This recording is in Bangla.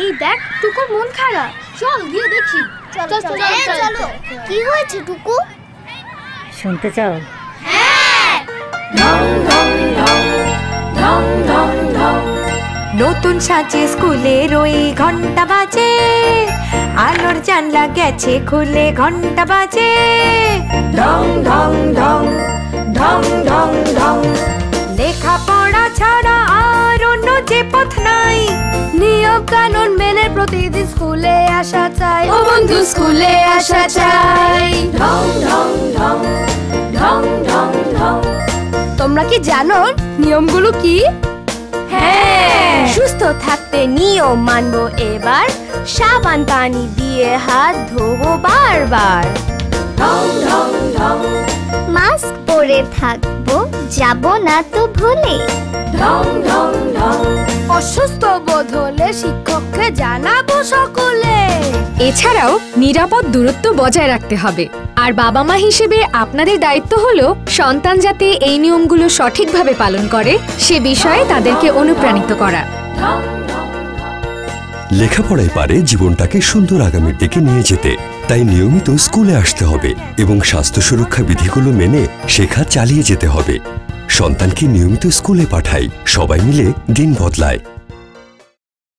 এই দেখ টুকুর মন খারাপ, চল গিয়ে দেখি। চলো। কি হয়েছে টুকু? শুনতে চাও? নতুন সাজে স্কুলের ওই ঘন্টা বাজে, আলোর জানলা গেছে খুলে ঘন্টা বাজে। ঢং ঢং ঢং ঢং ঢং ঢং, লেখাপড়া ছাড়া আর অন্য যে পথ নাই। নিয়ম কানুন মেনে প্রতিদিন স্কুলে আসা চাই, ও বন্ধু স্কুলে আসা চাই। ঢং ঢং ঢং ঢং ঢং ঢং। তোমরা কি জানো নিয়মগুলো কি? হ্যাঁ, সুস্থ থাকতে নিয়ম মানবো এবার, সাবান পানি দিয়ে হাত ধোবো বারবার। ঢং ঢং ঢং মাস্ক পরে থাকবো, যাব না তো ভুলে। ঢং ঢং ঢং। অসুস্থ বোধ হলে শিক্ষককে জানাবো সকলে। এছাড়াও নিরাপদ দূরত্ব বজায় রাখতে হবে। আর বাবা মা হিসেবে আপনাদের দায়িত্ব হলো সন্তান যাতে এই নিয়মগুলো সঠিকভাবে পালন করে সে বিষয়ে তাদেরকে অনুপ্রাণিত করা। লেখাপড়ায় পারে জীবনটাকে সুন্দর আগামীর দিকে নিয়ে যেতে, তাই নিয়মিত স্কুলে আসতে হবে এবং স্বাস্থ্য সুরক্ষা বিধিগুলো মেনে শেখা চালিয়ে যেতে হবে। সন্তানকে নিয়মিত স্কুলে পাঠাই, সবাই মিলে দিন বদলায়।